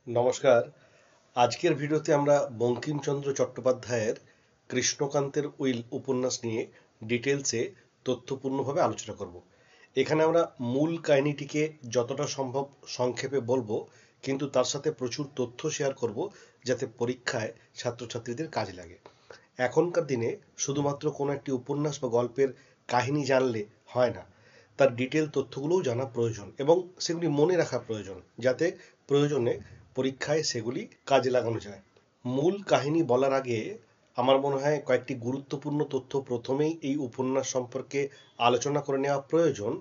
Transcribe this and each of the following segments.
নমস্কার। আজকের ভিডিওতে আমরা বঙ্কিমচন্দ্র চট্টোপাধ্যায়ের কৃষ্ণকান্তের উইল উপন্যাস নিয়ে ডিটেলসে তথ্যপূর্ণভাবে আলোচনা করব। এখানে আমরা মূল কাহিনীটিকে যতটা সম্ভব সংক্ষেপে বলবো, কিন্তু তার সাথে প্রচুর তথ্য শেয়ার করব যাতে পরীক্ষায় ছাত্রছাত্রীদের কাজে লাগে। এখনকার দিনে শুধুমাত্র কোনো একটি উপন্যাস বা গল্পের কাহিনী জানলে হয় না, তার ডিটেল তথ্যগুলোও জানা প্রয়োজন এবং সেগুলি মনে রাখা প্রয়োজন, যাতে প্রয়োজনে পরীক্ষায় সেগুলি কাজে লাগানো যায়। মূল কাহিনী বলার আগে আমার মনে হয় কয়েকটি গুরুত্বপূর্ণ তথ্য প্রথমেই এই উপন্যাস সম্পর্কে আলোচনা করে নেওয়া প্রয়োজন,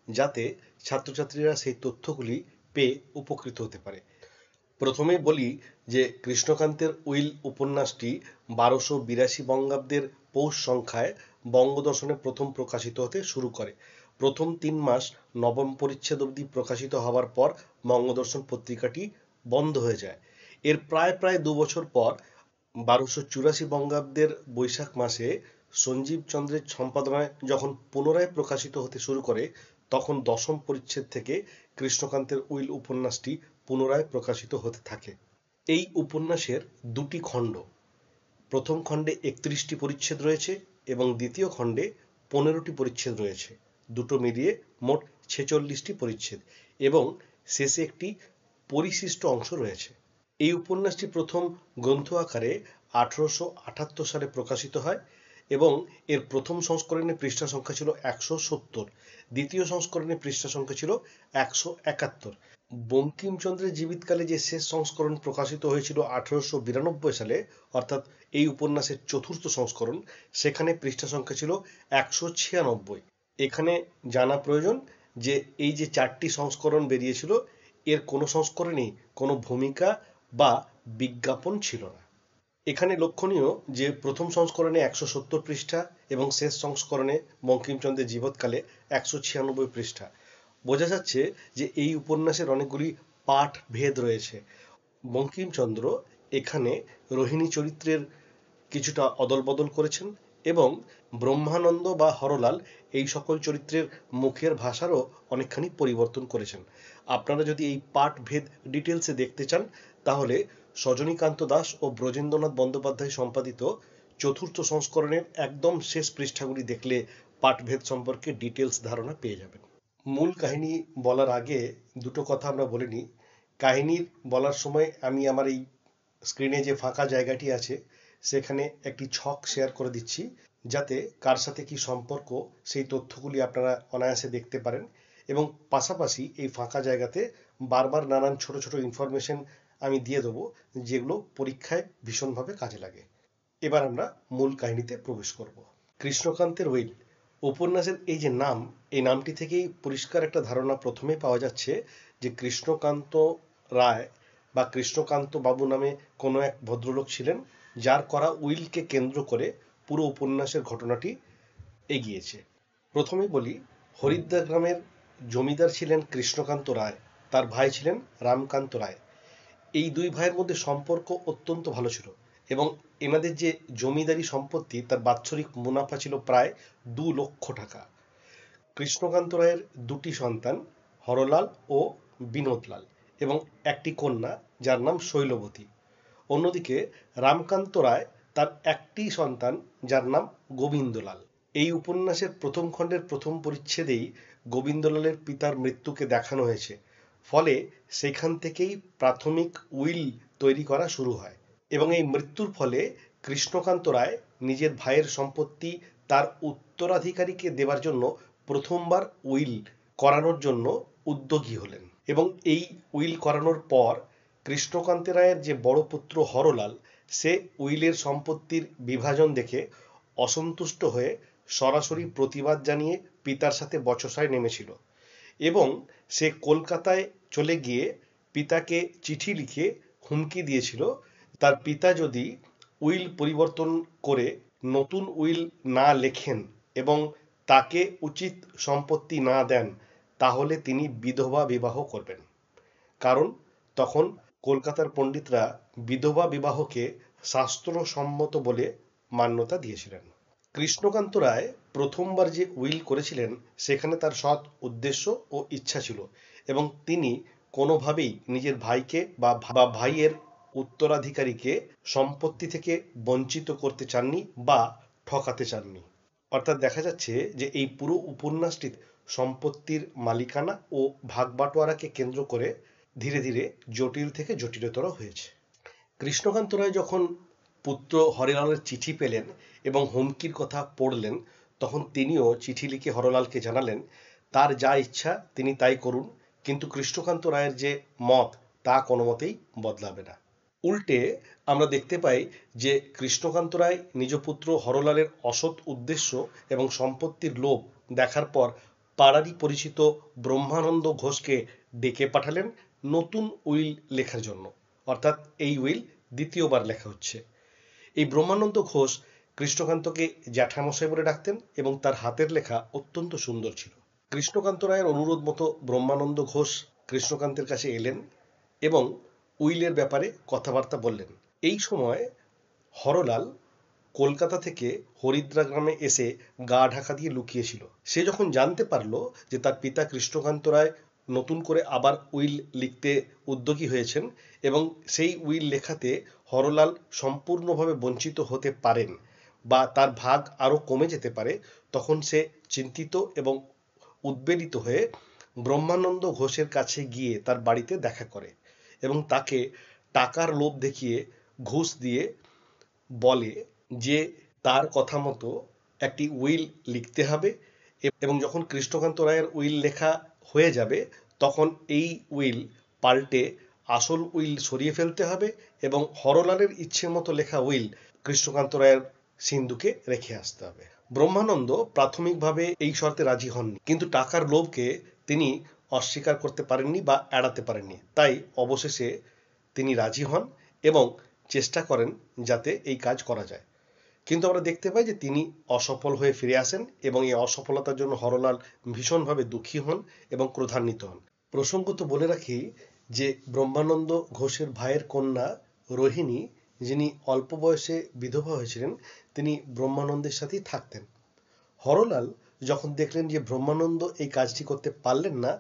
যাতে ছাত্রছাত্রীরা সেই তথ্যগুলি পেয়ে উপকৃত হতে পারে। প্রথমেই বলি যে কৃষ্ণকান্তের উইল উপন্যাসটি 1282 বঙ্গাব্দের পৌষ সংখ্যায় বঙ্গদর্শনে প্রথম প্রকাশিত হতে শুরু করে। প্রথম 3 মাস নবম পরিচ্ছেদ অবধি প্রকাশিত হওয়ার পর বঙ্গদর্শন পত্রিকাটি বন্ধ হয়ে যায়। এর প্রায় প্রায় 2 বছর পর 1284 বঙ্গাব্দের বৈশাখ মাসে সঞ্জীব চন্দ্রের সম্পাদনায় যখন পুনরায় প্রকাশিত হতে শুরু করে, তখন দশম পরিচ্ছেদ থেকে কৃষ্ণকান্তের উইল উপন্যাসটি পুনরায় প্রকাশিত হতে থাকে। এই উপন্যাসের দুটি খণ্ড, প্রথম খণ্ডে 31টি পরিচ্ছেদ রয়েছে এবং দ্বিতীয় খণ্ডে 15টি পরিচ্ছেদ রয়েছে, দুটো মিলিয়ে মোট 46টি পরিচ্ছেদ, এবং শেষে একটি পরিশিষ্ট অংশ রয়েছে। এই উপন্যাসটি প্রথম গ্রন্থ আকারে 1878 সালে প্রকাশিত হয় এবং এর প্রথম সংস্করণের পৃষ্ঠা সংখ্যা ছিল 170, দ্বিতীয় সংস্করণের পৃষ্ঠা সংখ্যা ছিল 171। বঙ্কিমচন্দ্রের জীবিতকালে যে শেষ সংস্করণ প্রকাশিত হয়েছিল 1892 সালে, অর্থাৎ এই উপন্যাসের চতুর্থ সংস্করণ, সেখানে পৃষ্ঠা সংখ্যা ছিল 196। এখানে জানা প্রয়োজন যে এই যে 4টি সংস্করণ বেরিয়েছিল, এর কোনো সংস্করণেই কোনো ভূমিকা বা বিজ্ঞাপন ছিল না। এখানে লক্ষণীয় যে প্রথম সংস্করণে 170 পৃষ্ঠা এবং শেষ সংস্করণে বঙ্কিমচন্দ্রের জীবৎকালে 196 পৃষ্ঠা। বোঝা যাচ্ছে যে এই উপন্যাসের অনেকগুলি পাঠ ভেদ রয়েছে। বঙ্কিমচন্দ্র এখানে রোহিণী চরিত্রের কিছুটা অদলবদল করেছেন এবং ব্রহ্মানন্দ বা হরলাল এই সকল চরিত্রের মুখের ভাষারও অনেকখানি পরিবর্তন করেছেন। আপনারা যদি এই পাঠ ভেদ ডিটেলসে দেখতে চান, তাহলে সজনীকান্ত দাস ও ব্রজেন্দ্রনাথ বন্দ্যোপাধ্যায় সম্পাদিত চতুর্থ সংস্করণের একদম শেষ পৃষ্ঠাগুলি দেখলে পাঠভেদ সম্পর্কে ডিটেলস ধারণা পেয়ে যাবেন। মূল কাহিনী বলার আগে দুটো কথা আমরা বলে নিই। কাহিনীর বলার সময় আমি আমার এই স্ক্রিনে যে ফাঁকা জায়গাটি আছে, সেখানে একটি ছক শেয়ার করে দিচ্ছি, যাতে কার সাথে কি সম্পর্ক সেই তথ্যগুলি আপনারা অনায়াসে দেখতে পারেন, এবং পাশাপাশি এই ফাঁকা জায়গাতে বারবার নানান ছোট ছোট ইনফরমেশন আমি দিয়ে দেবো, যেগুলো পরীক্ষায় ভীষণভাবে কাজে লাগে। এবার আমরা মূল কাহিনীতে প্রবেশ করব। কৃষ্ণকান্তের উইল উপন্যাসের এই যে নাম, এই নামটি থেকেই পরিষ্কার একটা ধারণা প্রথমেই পাওয়া যাচ্ছে যে কৃষ্ণকান্ত রায় বা কৃষ্ণকান্ত বাবু নামে কোনো এক ভদ্রলোক ছিলেন, যার করা উইলকে কেন্দ্র করে পুরো উপন্যাসের ঘটনাটি এগিয়েছে। প্রথমে বলি, হরিদ্বার গ্রামের জমিদার ছিলেন কৃষ্ণকান্ত রায়, তার ভাই ছিলেন রামকান্ত রায়। এই দুই ভাইয়ের মধ্যে সম্পর্ক অত্যন্ত ভালো ছিল এবং এনাদের যে জমিদারি সম্পত্তি, তার বাৎসরিক মুনাফা ছিল প্রায় 2 লক্ষ টাকা। কৃষ্ণকান্ত রায়ের দুটি সন্তান, হরলাল ও বিনোদলাল, এবং একটি কন্যা যার নাম শৈলবতী। অন্যদিকে রামকান্ত রায়, তার একটি সন্তান যার নাম গোবিন্দলাল। এই উপন্যাসের প্রথম খণ্ডের প্রথম পরিচ্ছেদেই গোবিন্দলালের পিতার মৃত্যুকে দেখানো হয়েছে, ফলে সেখান থেকেই প্রাথমিক উইল তৈরি করা শুরু হয় এবং এই মৃত্যুর ফলে কৃষ্ণকান্ত রায় নিজের ভাইয়ের সম্পত্তি তার উত্তরাধিকারীকে দেবার জন্য প্রথমবার উইল করানোর জন্য উদ্যোগী হলেন। এবং এই উইল করানোর পর কৃষ্ণকান্ত রায়ের যে বড় পুত্র হরলাল, সে উইলের সম্পত্তির বিভাজন দেখে অসন্তুষ্ট হয়ে সরাসরি প্রতিবাদ জানিয়ে পিতার সাথে বচসায় নেমেছিল এবং সে কলকাতায় চলে গিয়ে পিতাকে চিঠি লিখে হুমকি দিয়েছিল, তার পিতা যদি উইল পরিবর্তন করে নতুন উইল না লেখেন এবং তাকে উচিত সম্পত্তি না দেন, তাহলে তিনি বিধবা বিবাহ করবেন। কারণ তখন কলকাতার পণ্ডিতরা বিধবা বিবাহকে শাস্ত্রসম্মত বলে মান্যতা দিয়েছিলেন। কৃষ্ণকান্ত রায় প্রথমবার যে উইল করেছিলেন, সেখানে তার সৎ উদ্দেশ্য ও ইচ্ছা ছিল এবং তিনি কোনোভাবেই নিজের ভাইকে বা ভাইয়ের উত্তরাধিকারীকে সম্পত্তি থেকে বঞ্চিত করতে চাননি বা ঠকাতে চাননি। অর্থাৎ দেখা যাচ্ছে যে এই পুরো উপন্যাসটি সম্পত্তির মালিকানা ও ভাগবাটোয়ারাকে কেন্দ্র করে ধীরে ধীরে জটিল থেকে জটিলতর হয়েছে। কৃষ্ণকান্ত রায় যখন পুত্র হরিলালের চিঠি পেলেন এবং হুমকির কথা পড়লেন, তখন তিনিও চিঠি লিখে হরলালকে জানালেন তার যা ইচ্ছা তিনি তাই করুন, কিন্তু কৃষ্ণকান্ত রায়ের যে মত তা কোনো মতেই বদলাবে না। উল্টে আমরা দেখতে পাই যে কৃষ্ণকান্ত রায় নিজ পুত্র হরলালের অসৎ উদ্দেশ্য এবং সম্পত্তির লোভ দেখার পর পাড়ারই পরিচিত ব্রহ্মানন্দ ঘোষকে ডেকে পাঠালেন নতুন উইল লেখার জন্য। অর্থাৎ এই উইল দ্বিতীয়বার লেখা হচ্ছে। এই ব্রহ্মানন্দ ঘোষ কৃষ্ণকান্তকে জ্যাঠামশাই বলে ডাকতেন এবং তার হাতের লেখা অত্যন্ত সুন্দর ছিল। কৃষ্ণকান্ত রায়ের অনুরোধ মতো ব্রহ্মানন্দ ঘোষ কৃষ্ণকান্তের কাছে এলেন এবং উইলের ব্যাপারে কথাবার্তা বললেন। এই সময় হরলাল কলকাতা থেকে হরিদ্রা গ্রামে এসে গা ঢাকা দিয়ে লুকিয়েছিল। সে যখন জানতে পারল যে তার পিতা কৃষ্ণকান্ত রায় নতুন করে আবার উইল লিখতে উদ্যোগী হয়েছেন এবং সেই উইল লেখাতে হরলাল সম্পূর্ণভাবে বঞ্চিত হতে পারেন বা তার ভাগ আরও কমে যেতে পারে, তখন সে চিন্তিত এবং উদ্বেলিত হয়ে ব্রহ্মানন্দ ঘোষের কাছে গিয়ে তার বাড়িতে দেখা করে এবং তাকে টাকার লোভ দেখিয়ে ঘুষ দিয়ে বলে যে তার কথা মতো একটি উইল লিখতে হবে এবং যখন কৃষ্ণকান্ত রায়ের উইল লেখা হয়ে যাবে তখন এই উইল পাল্টে আসল উইল সরিয়ে ফেলতে হবে এবং হরলালের ইচ্ছে মতো লেখা উইল কৃষ্ণকান্ত রায়ের সিন্ধুকে রেখে আসতে হবে। ব্রহ্মানন্দ প্রাথমিকভাবে এই শর্তে রাজি হননি, কিন্তু টাকার লোভকে তিনি অস্বীকার করতে পারেননি বা এড়াতে পারেননি, তাই অবশেষে তিনি রাজি হন এবং চেষ্টা করেন যাতে এই কাজ করা যায়। কিন্তু আমরা দেখতে পাই যে তিনি অসফল হয়ে ফিরে আসেন এবং এই অসফলতার জন্য হরলাল ভীষণভাবে দুঃখী হন এবং ক্রোধান্বিত হন। প্রসঙ্গত বলে রাখি যে ব্রহ্মানন্দ ঘোষের ভাইয়ের কন্যা রোহিণী, যিনি অল্প বয়সে বিধবা হয়েছিলেন, তিনি ব্রহ্মানন্দের সাথেই থাকতেন। হরলাল যখন দেখলেন যে ব্রহ্মানন্দ এই কাজটি করতে পারলেন না,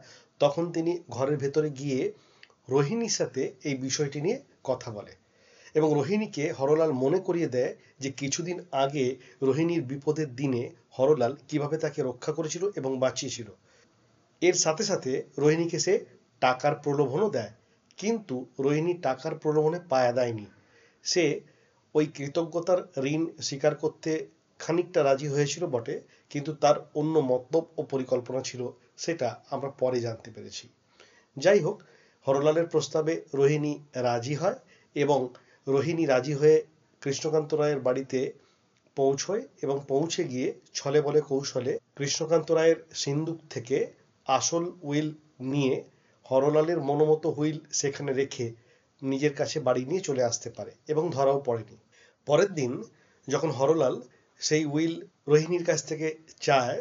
তখন তিনি ঘরের ভেতরে গিয়ে রোহিণীর সাথে এই বিষয়টি নিয়ে কথা বলে এবং রোহিণীকে হরলাল মনে করিয়ে দেয় যে কিছুদিন আগে রোহিণীর বিপদের দিনে হরলাল কিভাবে তাকে রক্ষা করেছিল এবং বাঁচিয়েছিল। এর সাথে সাথে রোহিণীকে সে টাকার প্রলোভনও দেয়, কিন্তু রোহিণী টাকার প্রলোভনে পায়া দেয়নি। সে ওই কৃতজ্ঞতার ঋণ স্বীকার করতে খানিকটা রাজি হয়েছিল বটে, কিন্তু তার অন্য মতলব ও পরিকল্পনা ছিল, সেটা আমরা পরে জানতে পেরেছি। যাই হোক, হরলালের প্রস্তাবে রোহিণী রাজি হয় এবং রোহিণী রাজি হয়ে কৃষ্ণকান্ত রায়ের বাড়িতে পৌঁছয় এবং পৌঁছে গিয়ে ছলে বলে কৌশলে কৃষ্ণকান্ত রায়ের সিন্দুক থেকে আসল উইল নিয়ে হরলালের মনোমতো উইল সেখানে রেখে নিজের কাছে বাড়ি নিয়ে চলে আসতে পারে এবং ধরাও পড়েনি। পরের দিন যখন হরলাল সেই উইল রোহিণীর কাছ থেকে চায়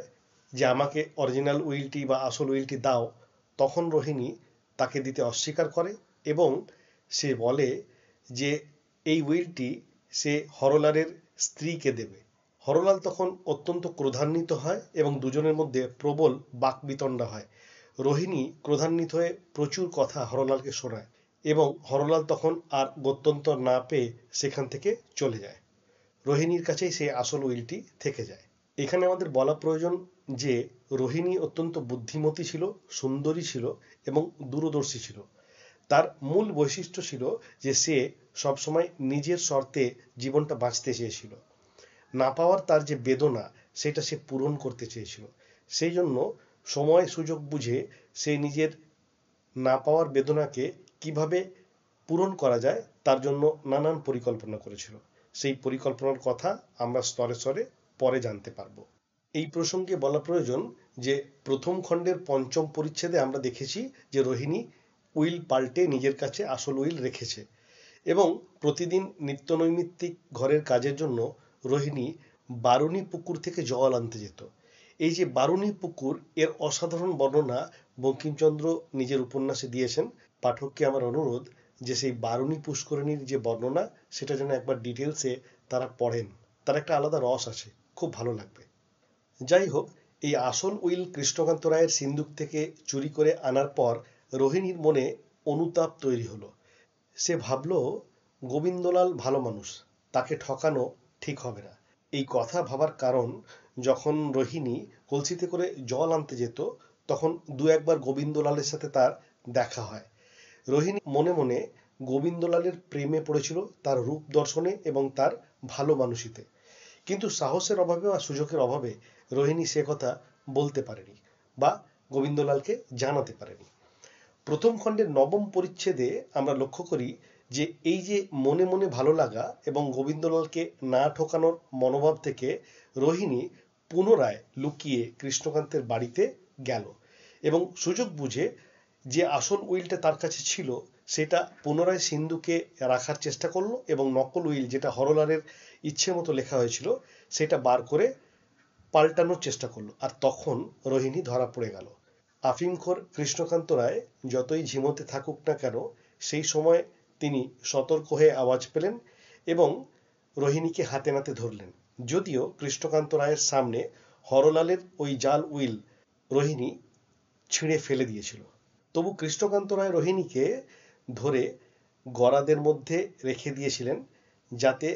যে আমাকে অরিজিনাল উইলটি বা আসল উইলটি দাও, তখন রোহিণী তাকে দিতে অস্বীকার করে এবং সে বলে যে এই উইলটি সে হরলালের স্ত্রীকে দেবে। হরলাল তখন অত্যন্ত ক্রোধান্বিত হয় এবং দুজনের মধ্যে প্রবল বাকবিতণ্ডা হয়। রোহিণী ক্রোধান্বিত হয়ে প্রচুর কথা হরলালকে শোনায় এবং হরলাল তখন আর গত্যন্তর না পেয়ে সেখান থেকে চলে যায়। রোহিণীর কাছেই সেই আসল উইলটি থেকে যায়। এখানে আমাদের বলা প্রয়োজন যে রোহিণী অত্যন্ত বুদ্ধিমতী ছিল, সুন্দরী ছিল এবং দূরদর্শী ছিল। তার মূল বৈশিষ্ট্য ছিল যে সে সবসময় নিজের শর্তে জীবনটা বাঁচতে চেয়েছিল। না পাওয়ার তার যে বেদনা, সেটা সে পূরণ করতে চেয়েছিল। সেই জন্য সময় সুযোগ বুঝে সে নিজের না পাওয়ার বেদনাকে কিভাবে পূরণ করা যায় তার জন্য নানান পরিকল্পনা করেছিল। সেই পরিকল্পনার কথা আমরা স্তরে স্তরে পরে জানতে পারব। এই প্রসঙ্গে বলা প্রয়োজন যে প্রথম খণ্ডের পঞ্চম পরিচ্ছেদে আমরা দেখেছি যে রোহিণী উইল পাল্টে নিজের কাছে আসল উইল রেখেছে এবং প্রতিদিন নিত্যনৈমিত্তিক ঘরের কাজের জন্য রোহিণী বারুণী পুকুর থেকে জল আনতে যেত। এই যে বারুণী পুকুর, এর অসাধারণ বর্ণনা বঙ্কিমচন্দ্র নিজের উপন্যাসে দিয়েছেন। পাঠককে আমার অনুরোধ যে সেই বারুণী পুষ্করিণীর যে বর্ণনা, সেটা যেন একবার ডিটেলসে তারা পড়েন। তার একটা আলাদা রস আছে, খুব ভালো লাগবে। যাই হোক, এই আসল উইল কৃষ্ণকান্ত রায়ের সিন্দুক থেকে চুরি করে আনার পর রোহিণীর মনে অনুতাপ তৈরি হলো। সে ভাবল, গোবিন্দলাল ভালো মানুষ, তাকে ঠকানো ঠিক হবে না। এই কথা ভাবার কারণ, যখন রোহিণী কলসিতে করে জল আনতে যেত তখন দু একবার গোবিন্দলালের সাথে তার দেখা হয়। রোহিণী মনে মনে গোবিন্দলালের প্রেমে পড়েছিল তার রূপ দর্শনে এবং তার ভালো মানুষিতে, কিন্তু সাহসের অভাবে বা সুযোগের অভাবে রোহিণী সে কথা বলতে পারেনি বা গোবিন্দলালকে জানাতে পারেনি। প্রথম খণ্ডের 9ম পরিচ্ছেদে আমরা লক্ষ্য করি যে এই যে মনে মনে ভালো লাগা এবং গোবিন্দলালকে না ঠকানোর মনোভাব থেকে রোহিণী পুনরায় লুকিয়ে কৃষ্ণকান্তের বাড়িতে গেল এবং সুযোগ বুঝে যে আসল উইলটা তার কাছে ছিল সেটা পুনরায় সিন্ধুকে রাখার চেষ্টা করলো এবং নকল উইল, যেটা হরলালের ইচ্ছে মতো লেখা হয়েছিল, সেটা বার করে পাল্টানোর চেষ্টা করলো। আর তখন রোহিণী ধরা পড়ে গেল। আফিমখোর কৃষ্ণকান্ত রায় যতই ঝিমোতে থাকুক না কেন, সেই সময় তিনি সতর্ক হয়ে আওয়াজ পেলেন এবং রোহিণীকে হাতে নাতে ধরলেন। যদিও কৃষ্ণকান্ত রায়ের সামনে হরলালের ওই জাল উইল রোহিণী ছিঁড়ে ফেলে দিয়েছিল, তবু কৃষ্ণকান্ত রায় রোহিণীকে ধরে গরাদের মধ্যে রেখে দিয়েছিলেন যাতে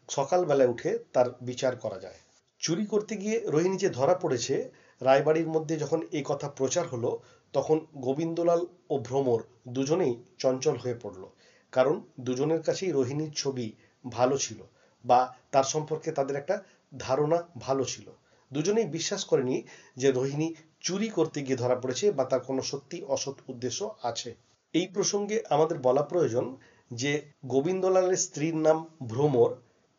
সকালবেলায় উঠে তার বিচার করা যায়। চুরি করতে গিয়ে রোহিণী যে ধরা পড়েছে, রায়বাড়ির মধ্যে যখন এই কথা প্রচার হলো তখন গোবিন্দলাল ও ভ্রমর দুজনেই চঞ্চল হয়ে পড়ল, কারণ দুজনের কাছেই রোহিণীর ছবি ভালো ছিল বা তার সম্পর্কে তাদের একটা ধারণা ভালো ছিল। দুজনেই বিশ্বাস করেনি যে রোহিণী চুরি করতে গিয়ে ধরা পড়েছে বা তার কোনো সত্যি অসৎ উদ্দেশ্য আছে। এই প্রসঙ্গে আমাদের বলা প্রয়োজন যে গোবিন্দলালের স্ত্রীর নাম ভ্রমর,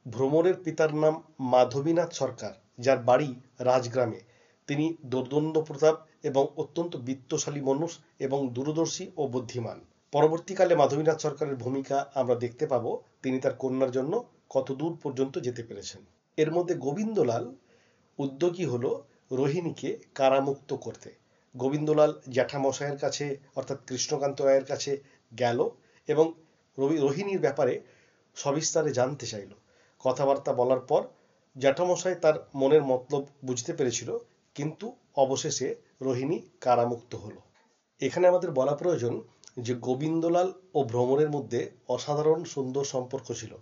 ভ্রমরের পিতার নাম মাধবীনাথ সরকার, যার বাড়ি রাজগ্রামে। তিনি দোর্দণ্ড প্রতাপ এবং অত্যন্ত বিত্তশালী মানুষ এবং দূরদর্শী ও বুদ্ধিমান। পরবর্তীকালে মাধবীনাথ সরকারের ভূমিকা আমরা দেখতে পাবো, তিনি তার কন্যার জন্য কত দূর পর্যন্ত যেতে পেরেছেন। এর মধ্যে গোবিন্দলাল উদ্যোগী হলো রোহিণীকে কারামুক্ত করতে। গোবিন্দলাল জ্যাঠামশাইয়ের কাছে অর্থাৎ কৃষ্ণকান্ত রায়ের কাছে গেল এবং রোহিণীর ব্যাপারে সবিস্তারে জানতে চাইল। কথাবার্তা বলার পর জ্যাঠামশাই তার মনের মতলব বুঝতে পেরেছিল, কিন্তু অবশেষে রোহিণী কারামুক্ত হলো। এখানে আমাদের বলা প্রয়োজন যে গোবিন্দলাল ও ভ্রমরের মধ্যে অসাধারণ সুন্দর সম্পর্ক ছিল।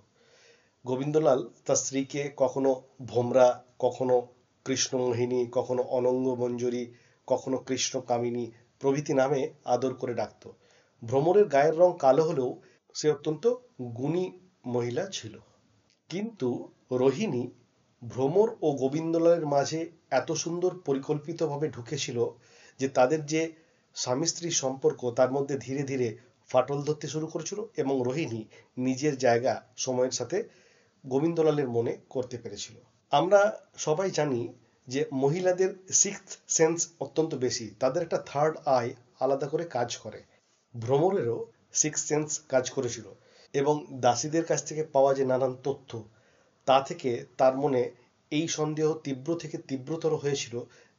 গোবিন্দলাল তার স্ত্রীকে কখনো ভোমরা, কখনো কৃষ্ণমোহিনী, কখনো অনঙ্গ মঞ্জরী, কখনো কৃষ্ণ কামিনী প্রভৃতি নামে আদর করে ডাকত। ভ্রমরের গায়ের রং কালো হলেও সে অত্যন্ত গুণী মহিলা ছিল। কিন্তু রোহিণী ভ্রমর ও গোবিন্দলালের মাঝে এত সুন্দর পরিকল্পিতভাবে ঢুকেছিল যে তাদের যে স্বামী স্ত্রীর সম্পর্ক তার মধ্যে ধীরে ধীরে ফাটল ধরতে শুরু করেছিল এবং রোহিণী নিজের জায়গা সময়ের সাথে গোবিন্দলালের মনে করতে পেরেছিল। আমরা সবাই জানি যে মহিলাদের সিক্সথ সেন্স অত্যন্ত বেশি, তাদের একটা থার্ড আই আলাদা করে কাজ করে। ভ্রমরেরও সিক্স সেন্স কাজ করেছিল এবং দাসীদের কাছ থেকে পাওয়া যে নানান তথ্য, তা থেকে তার মনে এই সন্দেহ তীব্র থেকে তীব্রতর হয়েছিল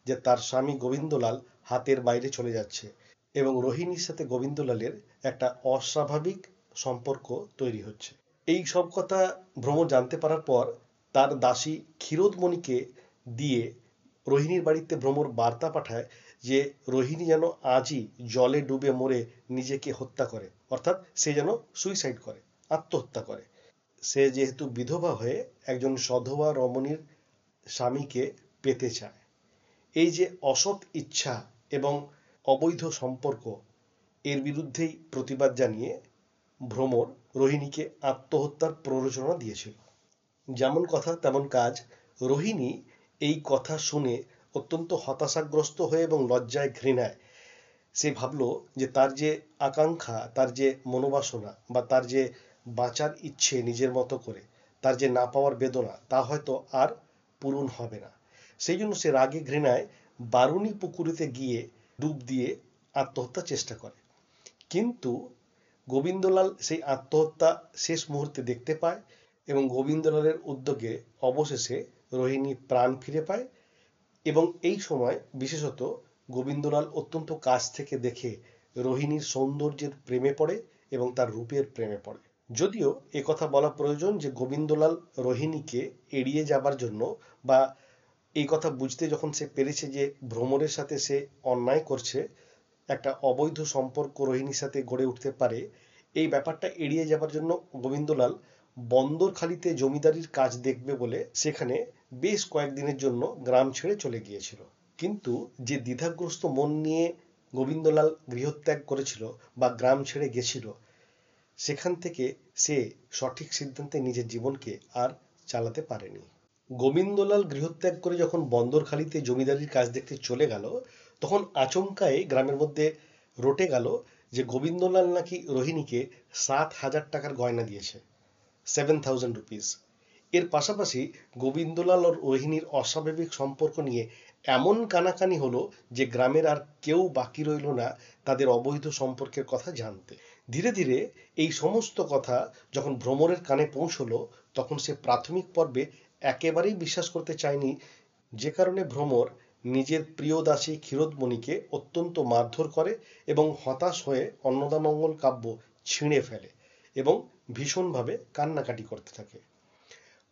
যে তার স্বামী গোবিন্দলাল হাতের বাইরে চলে যাচ্ছে এবং রোহিণীর সাথে গোবিন্দলালের একটা অস্বাভাবিক সম্পর্ক তৈরি হচ্ছে। এই সব কথা ভ্রমর জানতে পারার পর তার দাসী ক্ষীরোদমণিকে দিয়ে রোহিণীর বাড়িতে ভ্রমর বার্তা পাঠায় যে রোহিণী যেন আজই জলে ডুবে মরে নিজেকে হত্যা করে, অর্থাৎ সে যেন সুইসাইড করে, আত্মহত্যা করে। সে যেহেতু বিধবা হয়ে একজন সধবা রমণীর স্বামীকে পেতে চায়। এই যে অসৎ ইচ্ছা এবং অবৈধ সম্পর্ক, এর বিরুদ্ধেই প্রতিবাদ জানিয়ে ভ্রমর রোহিণীকে আত্মহত্যার প্ররোচনা দিয়েছিল। যেমন কথা তেমন কাজ। রোহিণী এই কথা শুনে অত্যন্ত হতাশাগ্রস্ত হয়ে এবং লজ্জায় ঘৃণায় সে ভাবল যে তার যে আকাঙ্ক্ষা, তার যে মনোবাসনা বা তার যে বাঁচার ইচ্ছে নিজের মতো করে, তার যে না পাওয়ার বেদনা, তা হয়তো আর পূরণ হবে না। সেই জন্য সে রাগে ঘৃণায় বারুণী পুকুরেতে গিয়ে ডুব দিয়ে আত্মহত্যার চেষ্টা করে। কিন্তু গোবিন্দলাল সেই আত্মহত্যা শেষ মুহূর্তে দেখতে পায় এবং গোবিন্দলালের উদ্যোগে অবশেষে রোহিণী প্রাণ ফিরে পায় এবং এই সময় বিশেষত গোবিন্দলাল অত্যন্ত কাছ থেকে দেখে রোহিণীর সৌন্দর্যের প্রেমে পড়ে এবং তার রূপের প্রেমে পড়ে। যদিও একথা বলা প্রয়োজন যে গোবিন্দলাল রোহিণীকে এড়িয়ে যাবার জন্য বা এই কথা বুঝতে যখন সে পেরেছে যে ভ্রমরের সাথে সে অন্যায় করছে, একটা অবৈধ সম্পর্ক রোহিণীর সাথে গড়ে উঠতে পারে, এই ব্যাপারটা এড়িয়ে যাবার জন্য গোবিন্দলাল বন্দরখালিতে জমিদারির কাজ দেখবে বলে সেখানে বেশ কয়েকদিনের জন্য গ্রাম ছেড়ে চলে গিয়েছিল। কিন্তু যে দ্বিধাগ্রস্ত মন নিয়ে গোবিন্দলাল গৃহত্যাগ করেছিল বা গ্রাম ছেড়ে গেছিল, সেখান থেকে সে সঠিক সিদ্ধান্তে নিজের জীবনকে আর চালাতে পারেনি। গোবিন্দলাল গৃহত্যাগ করে যখন বন্দরখালিতে জমিদারির কাজ দেখতে চলে গেল, তখন আচমকাই গ্রামের মধ্যে রটে গেল যে গোবিন্দলাল নাকি রোহিণীকে 7,000 টাকার গয়না দিয়েছে, 7,000 রুপিস। এর পাশাপাশি গোবিন্দলাল ও রোহিণীর অস্বাভাবিক সম্পর্ক নিয়ে এমন কানাকানি হলো যে গ্রামের আর কেউ বাকি রইল না তাদের অবৈধ সম্পর্কের কথা জানতে। ধীরে ধীরে এই সমস্ত কথা যখন ভ্রমরের কানে পৌঁছলো, তখন সে প্রাথমিক পর্বে একেবারেই বিশ্বাস করতে চায়নি, যে কারণে ভ্রমর নিজের প্রিয় দাসী ক্ষীরোদমণিকে অত্যন্ত মারধর করে এবং হতাশ হয়ে অন্নদামঙ্গল কাব্য ছিঁড়ে ফেলে এবং ভীষণভাবে কান্নাকাটি করতে থাকে।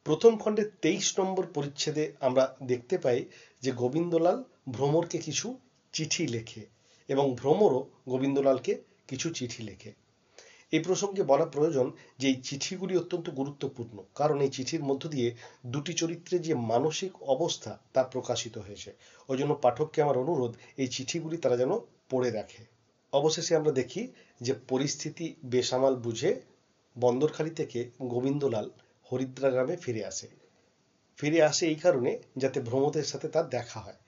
প্রথম খণ্ডের 23 নম্বর পরিচ্ছেদে আমরা দেখতে পাই যে গোবিন্দলাল ভ্রমরকে কিছু চিঠি লেখে এবং ভ্রমরও গোবিন্দলালকে কিছু চিঠি লেখে। এই প্রসঙ্গে বলা প্রয়োজন যে এই চিঠিগুলি অত্যন্ত গুরুত্বপূর্ণ, কারণ এই চিঠির মধ্য দিয়ে দুটি চরিত্রের যে মানসিক অবস্থা তা প্রকাশিত হয়েছে। ওই জন্য পাঠককে আমার অনুরোধ, এই চিঠিগুলি তারা যেন পড়ে রাখে। অবশেষে আমরা দেখি যে পরিস্থিতি বেসামাল বুঝে বন্দরখালি থেকে গোবিন্দলাল হরিদ্রা গ্রামে ফিরে আসে এই কারণে যাতে ভ্রমরের সাথে তার দেখা হয়।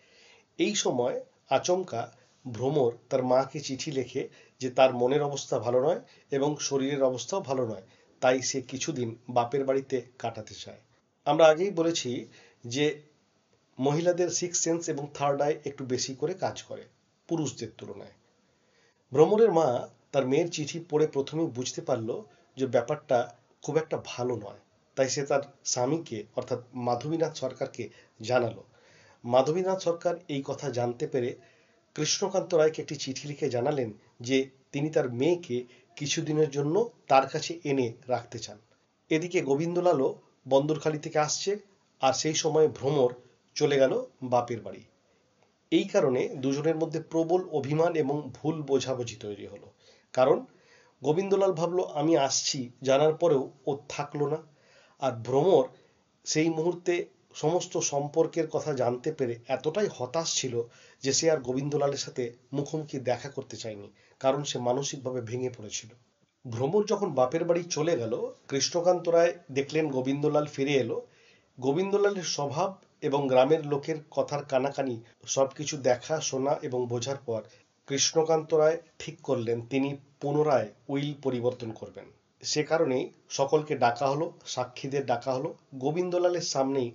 এই সময় আচমকা ভ্রমর তার মাকে চিঠি লেখে যে তার মনের অবস্থা ভালো নয় এবং শরীরের অবস্থাও ভালো নয়, তাই সে কিছুদিন বাপের বাড়িতে কাটাতে চায়। আমরা আগেই বলেছি যে মহিলাদের সিক্স সেন্স এবং থার্ড আই একটু বেশি করে কাজ করে পুরুষদের তুলনায়। ভ্রমরের মা তার মেয়ের চিঠি পড়ে প্রথমেই বুঝতে পারলো যে ব্যাপারটা খুব একটা ভালো নয়, তাই সে তার স্বামীকে অর্থাৎ মাধবীনাথ সরকারকে জানালো। মাধবীনাথ সরকার এই কথা জানতে পেরে কৃষ্ণকান্ত রায়কে একটি চিঠি লিখে জানালেন যে তিনি তার মেয়েকে কিছুদিনের জন্য তার কাছে এনে রাখতে চান। এদিকে গোবিন্দলালও বন্দরখালি থেকে আসছে, আর সেই সময় ভ্রমর চলে গেল বাপের বাড়ি। এই কারণে দুজনের মধ্যে প্রবল অভিমান এবং ভুল বোঝাবুঝি তৈরি হলো। কারণ গোবিন্দলাল ভাবলো আমি আসছি জানার পরেও ও থাকলো না, আর ভ্রমর সেই মুহূর্তে সমস্ত সম্পর্কের কথা জানতে পেরে এতটাই হতাশ ছিল যে সে আর গোবিন্দলালের সাথে মুখোমুখি দেখা করতে চায়নি, কারণ সে মানসিকভাবে ভেঙে পড়েছিল। ভ্রমর যখন বাপের বাড়ি চলে গেল, কৃষ্ণকান্ত রায় দেখলেন গোবিন্দলাল ফিরে এলো। গোবিন্দলালের স্বভাব এবং গ্রামের লোকের কথার কানাকানি সবকিছু দেখা শোনা এবং বোঝার পর কৃষ্ণকান্ত রায় ঠিক করলেন তিনি পুনরায় উইল পরিবর্তন করবেন। সে কারণেই সকলকে ডাকা হলো, সাক্ষীদের ডাকা হলো, গোবিন্দলালের সামনেই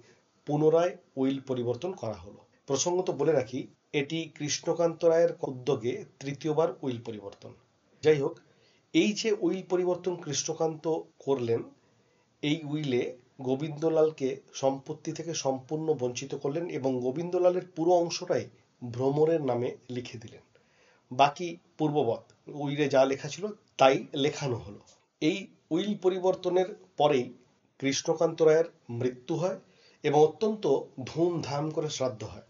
পুনরায় উইল পরিবর্তন করা হলো। প্রসঙ্গত বলে রাখি, এটি কৃষ্ণকান্ত রায়ের উদ্যোগে তৃতীয়বার উইল পরিবর্তন। যাই হোক, এই যে উইল পরিবর্তন কৃষ্ণকান্ত করলেন, এই উইলে গোবিন্দলালকে সম্পত্তি থেকে সম্পূর্ণ বঞ্চিত করলেন এবং গোবিন্দলালের পুরো অংশটাই ভ্রমরের নামে লিখে দিলেন। বাকি পূর্ববৎ উইলে যা লেখা ছিল তাই লেখানো হলো। এই উইল পরিবর্তনের পরেই কৃষ্ণকান্ত রায়ের মৃত্যু হয় এবং অত্যন্ত ধুমধাম করে শ্রাদ্ধ হয়।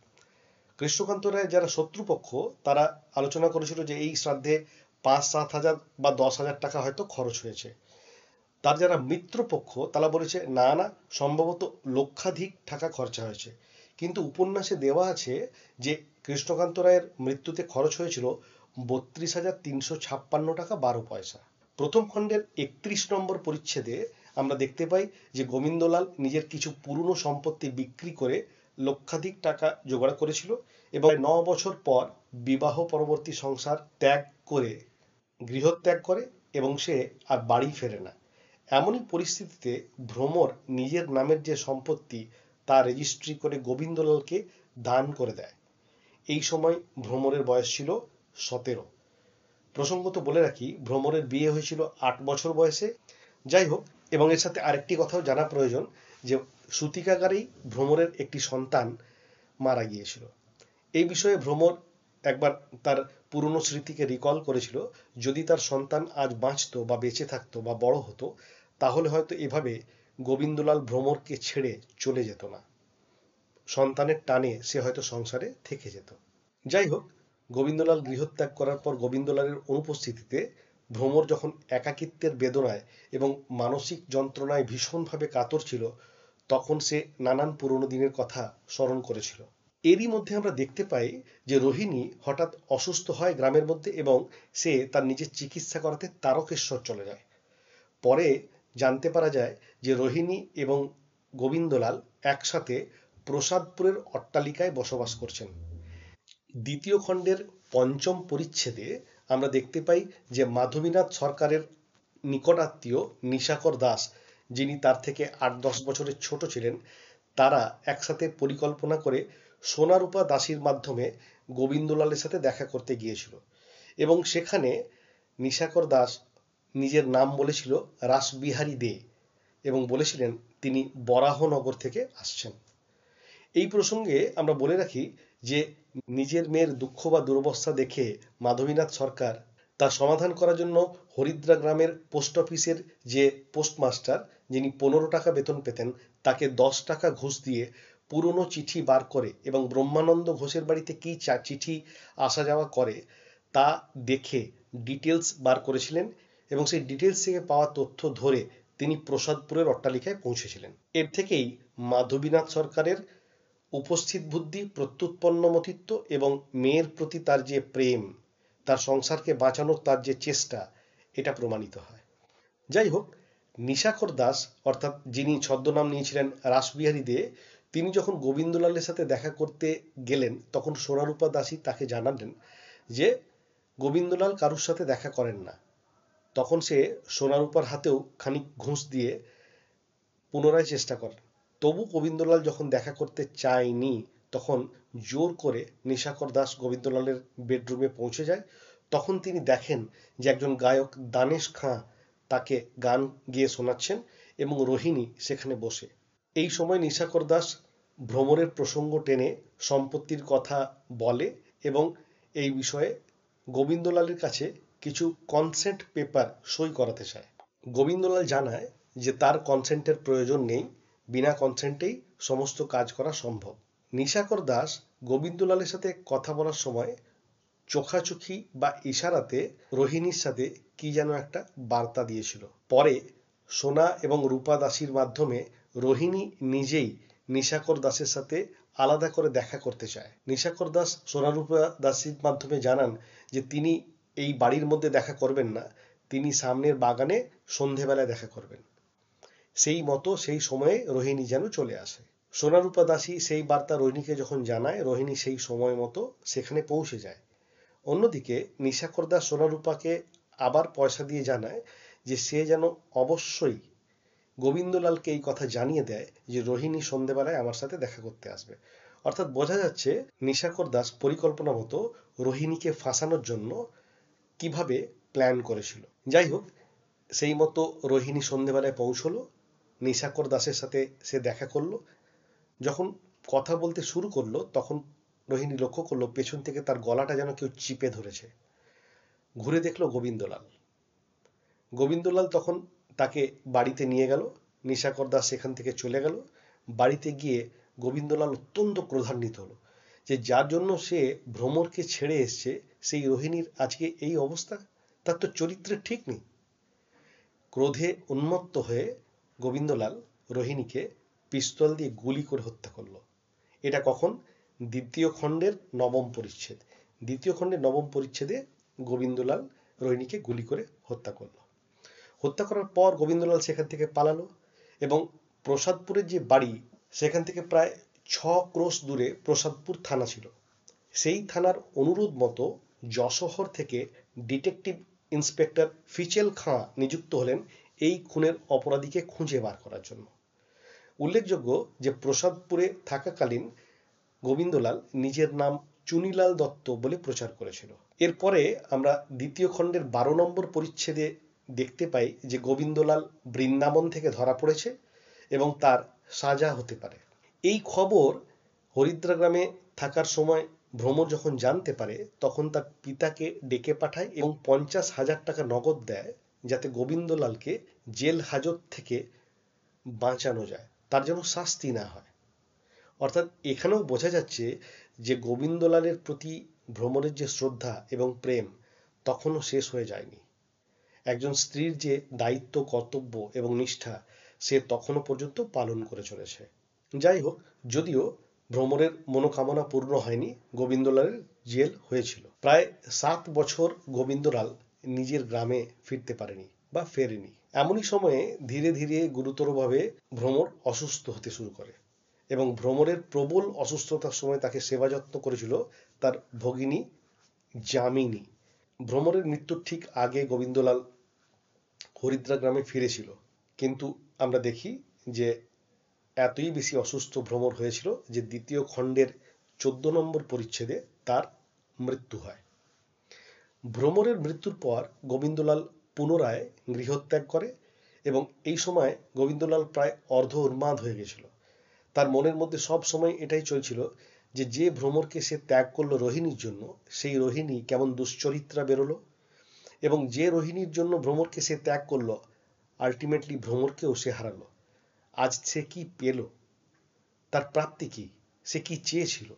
কৃষ্ণকান্ত রায়ের যারা শত্রুপক্ষ তারা আলোচনা করেছিল যে এই শ্রাদ্ধে 5-7 হাজার বা 10,000 টাকা হয়তো খরচ হয়েছে। তার যারা মিত্রপক্ষ তারা বলেছে না না, সম্ভবত লক্ষাধিক টাকা খরচা হয়েছে। কিন্তু উপন্যাসে দেওয়া আছে যে কৃষ্ণকান্ত রায়ের মৃত্যুতে খরচ হয়েছিল 32,356 টাকা 12 পয়সা। প্রথম খণ্ডের 31 নম্বর পরিচ্ছেদে আমরা দেখতে পাই যে গোবিন্দলাল নিজের কিছু পুরনো সম্পত্তি বিক্রি করে লক্ষাধিক টাকা জোগাড় করেছিল এবং 9 বছর পর বিবাহ পরবর্তী সংসার ত্যাগ করে গৃহত্যাগ করে এবং সে আর বাড়ি ফেরে না। এমনই পরিস্থিতিতে ভ্রমর নিজের নামের যে সম্পত্তি তা রেজিস্ট্রি করে গোবিন্দলালকে দান করে দেয়। এই সময় ভ্রমরের বয়স ছিল 17। প্রসঙ্গত বলে রাখি, ভ্রমরের বিয়ে হয়েছিল 8 বছর বয়সে। যাই হোক, এবং এর সাথে আরেকটি কথাও জানা প্রয়োজন যে সূতিকাগারেই ভ্রমরের একটি সন্তান মারা গিয়েছিল। এই বিষয়ে ভ্রমর একবার তার পুরনো স্মৃতিকে রিকল করেছিল, যদি তার সন্তান আজ বাঁচতো বা বেঁচে থাকতো বা বড় হতো, তাহলে হয়তো এভাবে গোবিন্দলাল ভ্রমরকে ছেড়ে চলে যেত না, সন্তানের টানে সে হয়তো সংসারে থেকে যেত। যাই হোক, গোবিন্দলাল গৃহত্যাগ করার পর গোবিন্দলালের অনুপস্থিতিতে ভ্রমর যখন একাকিত্বের বেদনায় এবং মানসিক যন্ত্রণায় ভীষণভাবে কাতর ছিল, তখন সে নানান পুরনো দিনের কথা স্মরণ করেছিল। এরই মধ্যে আমরা দেখতে পাই যে রোহিণী হঠাৎ অসুস্থ হয় গ্রামের মধ্যে এবং সে তার নিজের চিকিৎসা করাতে তারকেশ্বর চলে যায়। পরে জানতে পারা যায় যে রোহিণী এবং গোবিন্দলাল একসাথে প্রসাদপুরের অট্টালিকায় বসবাস করছেন। দ্বিতীয় খণ্ডের পঞ্চম পরিচ্ছেদে আমরা দেখতে পাই যে মাধবীনাথ সরকারের নিকটাত্মীয় নিশাকর দাস, যিনি তার থেকে ৮-১০ বছরের ছোট ছিলেন, তারা একসাথে পরিকল্পনা করে সোনারূপা দাসীর মাধ্যমে গোবিন্দলালের সাথে দেখা করতে গিয়েছিল এবং সেখানে নিশাকর দাস নিজের নাম বলেছিল রাসবিহারী দে এবং বলেছিলেন তিনি বরাহনগর থেকে আসছেন। এই প্রসঙ্গে আমরা বলে রাখি যে নিজের মেয়ের দুঃখ বা দুরবস্থা দেখে মাধবীনাথ সরকার তার সমাধান করার জন্য হরিদ্রা গ্রামের পোস্ট অফিসের যে পোস্টমাস্টার, যিনি 15 টাকা বেতন পেতেন, তাকে 10 টাকা ঘুষ দিয়ে পুরনো চিঠি বার করে এবং ব্রহ্মানন্দ ঘোষের বাড়িতে কি চিঠি আসা যাওয়া করে তা দেখে ডিটেলস বার করেছিলেন এবং সেই ডিটেলস থেকে পাওয়া তথ্য ধরে তিনি প্রসাদপুরের অট্টালিকায় পৌঁছেছিলেন। এর থেকেই মাধবীনাথ সরকারের উপস্থিত বুদ্ধি, প্রত্যুৎপন্নমতিত্ব এবং মেয়ের প্রতি তার যে প্রেম, তার সংসারকে বাঁচানোর তার যে চেষ্টা, এটা প্রমাণিত হয়। যাই হোক, নিশাকর দাস অর্থাৎ যিনি ছদ্মনাম নিয়েছিলেন রাসবিহারী দে, তিনি যখন গোবিন্দলালের সাথে দেখা করতে গেলেন তখন সোনারূপা দাসী তাকে জানালেন যে গোবিন্দলাল কারুর সাথে দেখা করেন না। তখন সে সোনারূপার হাতেও খানিক ঘুষ দিয়ে পুনরায় চেষ্টা করেন। তবু গোবিন্দলাল যখন দেখা করতে চায়নি তখন জোর করে নিশাকর দাস গোবিন্দলালের বেডরুমে পৌঁছে যায়। তখন তিনি দেখেন যে একজন গায়ক দানেশ খাঁ তাকে গান গেয়ে শোনাচ্ছেন এবং রোহিণী সেখানে বসে। এই সময় নিশাকর দাস ভ্রমরের প্রসঙ্গ টেনে সম্পত্তির কথা বলে এবং এই বিষয়ে গোবিন্দলালের কাছে কিছু কনসেন্ট পেপার সই করাতে চায়। গোবিন্দলাল জানায় যে তার কনসেন্টের প্রয়োজন নেই, বিনা কনসেন্টেই সমস্ত কাজ করা সম্ভব। নিশাকর দাস গোবিন্দলালের সাথে কথা বলার সময় চোখাচোখি বা ইশারাতে রোহিণীর সাথে কি যেন একটা বার্তা দিয়েছিল। পরে সোনা এবং রূপা দাসীর মাধ্যমে রোহিণী নিজেই নিশাকর দাসের সাথে আলাদা করে দেখা করতে চায়। নিশাকর দাস সোনারূপা দাসীর মাধ্যমে জানান যে তিনি এই বাড়ির মধ্যে দেখা করবেন না, তিনি সামনের বাগানে সন্ধেবেলায় দেখা করবেন। সেই মতো সেই সময়ে রোহিণী যেন চলে আসে। সোনারূপা দাসী সেই বার্তা রোহিণীকে যখন জানায়, রোহিণী সেই সময় মতো সেখানে পৌঁছে যায়। অন্যদিকে নিশাকর দাস সোনারূপাকে আবার পয়সা দিয়ে জানায় যে সে যেন অবশ্যই গোবিন্দলালকে এই কথা জানিয়ে দেয় যে রোহিণী সন্ধেবেলায় আমার সাথে দেখা করতে আসবে। অর্থাৎ বোঝা যাচ্ছে নিশাকর দাস পরিকল্পনা মতো রোহিণীকে ফাঁসানোর জন্য কিভাবে প্ল্যান করেছিল। যাই হোক, সেই মতো রোহিণী সন্ধেবেলায় পৌঁছলো, নিশাকর দাসের সাথে সে দেখা করলো। যখন কথা বলতে শুরু করলো তখন রোহিণী লক্ষ্য করলো পেছন থেকে তার গলাটা যেন কেউ চিপে ধরেছে। ঘুরে দেখলো গোবিন্দলাল। গোবিন্দলাল তখন তাকে বাড়িতে নিয়ে গেল। নিশাকর দাস সেখান থেকে চলে গেল। বাড়িতে গিয়ে গোবিন্দলাল অত্যন্ত ক্রোধান্বিত হলো যে যার জন্য সে ভ্রমরকে ছেড়ে এসছে সেই রোহিণীর আজকে এই অবস্থা, তার তো চরিত্রের ঠিক নেই। ক্রোধে উন্মত্ত হয়ে গোবিন্দলাল রোহিণীকে পিস্তল দিয়ে গুলি করে হত্যা করলো। এটা কখন? দ্বিতীয় খণ্ডের নবম পরিচ্ছেদ। দ্বিতীয় খণ্ডের নবম পরিচ্ছেদে গোবিন্দলাল রোহিণীকে গুলি করে হত্যা করলো। হত্যা করার পর গোবিন্দলাল সেখান থেকে পালালো এবং প্রসাদপুরের যে বাড়ি সেখান থেকে প্রায় 6 ক্রোশ দূরে প্রসাদপুর থানা ছিল। সেই থানার অনুরোধ মতো যশোহর থেকে ডিটেকটিভ ইন্সপেক্টর ফিচেল খাঁ নিযুক্ত হলেন এই খুনের অপরাধীকে খুঁজে বার করার জন্য। উল্লেখযোগ্য যে প্রসাদপুরে থাকাকালীন গোবিন্দলাল নিজের নাম চুনিলাল দত্ত বলে প্রচার করেছিল। এরপরে আমরা দ্বিতীয় খণ্ডের 12 নম্বর পরিচ্ছেদে দেখতে পাই যে গোবিন্দলাল বৃন্দাবন থেকে ধরা পড়েছে এবং তার সাজা হতে পারে। এই খবর হরিদ্রা গ্রামে থাকার সময় ভ্রমর যখন জানতে পারে তখন তার পিতাকে ডেকে পাঠায় এবং 50,000 টাকা নগদ দেয় যাতে গোবিন্দলালকে জেল হাজত থেকে বাঁচানো যায়, তার যেন শাস্তি না হয়। অর্থাৎ এখানেও বোঝা যাচ্ছে যে গোবিন্দলালের প্রতি ভ্রমরের যে শ্রদ্ধা এবং প্রেম তখনও শেষ হয়ে যায়নি। একজন স্ত্রীর যে দায়িত্ব, কর্তব্য এবং নিষ্ঠা সে তখনও পর্যন্ত পালন করে চলেছে। যাই হোক, যদিও ভ্রমরের মনোকামনা পূর্ণ হয়নি, গোবিন্দলালের জেল হয়েছিল। প্রায় 7 বছর গোবিন্দলাল নিজের গ্রামে ফিরতে পারেনি বা ফেরেনি। এমনই সময়ে ধীরে ধীরে গুরুতরভাবে ভ্রমর অসুস্থ হতে শুরু করে এবং ভ্রমরের প্রবল অসুস্থতার সময় তাকে সেবা যত্ন করেছিল তার ভগিনী যামিনী। ভ্রমরের মৃত্যুর ঠিক আগে গোবিন্দলাল হরিদ্রা গ্রামে ফিরেছিল, কিন্তু আমরা দেখি যে এতই বেশি অসুস্থ ভ্রমর হয়েছিল যে দ্বিতীয় খণ্ডের 14 নম্বর পরিচ্ছেদে তার মৃত্যু হয়। ভ্রমরের মৃত্যুর পর গোবিন্দলাল পুনরায় গৃহত্যাগ করে এবং এই সময় গোবিন্দলাল প্রায় অর্ধ উন্মাদ হয়ে গেছিল। তার মনের মধ্যে সব সময় এটাই চলছিল যে যে ভ্রমরকে সে ত্যাগ করলো রোহিণীর জন্য, সেই রোহিণী কেমন দুশ্চরিত্রা বেরোলো, এবং যে রোহিণীর জন্য ভ্রমরকে সে ত্যাগ করলো আলটিমেটলি ভ্রমরকেও সে হারালো। আজ সে কি পেল, তার প্রাপ্তি কি, সে কি চেয়েছিল,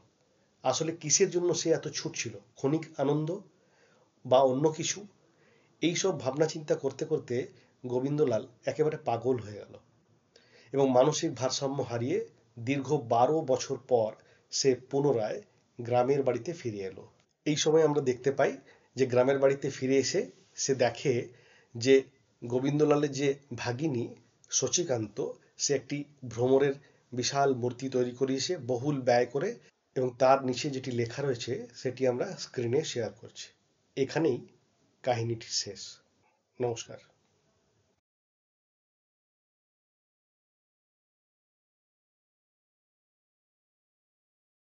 আসলে কিসের জন্য সে এত ছুটছিল, ক্ষণিক আনন্দ বা অন্য কিছু? এইসব ভাবনা চিন্তা করতে করতে গোবিন্দলাল একেবারে পাগল হয়ে গেল এবং মানসিক ভারসাম্য হারিয়ে দীর্ঘ 12 বছর পর সে পুনরায় গ্রামের বাড়িতে ফিরে এলো। এই সময় আমরা দেখতে পাই যে গ্রামের বাড়িতে ফিরে এসে সে দেখে যে গোবিন্দলালের যে ভাগিনী শচীকান্ত, সে একটি ভ্রমরের বিশাল মূর্তি তৈরি করিয়েছে বহুল ব্যয় করে, এবং তার নিচে যেটি লেখা রয়েছে সেটি আমরা স্ক্রিনে শেয়ার করছি। এখানেই কাহিনীটি শেষ। নমস্কার।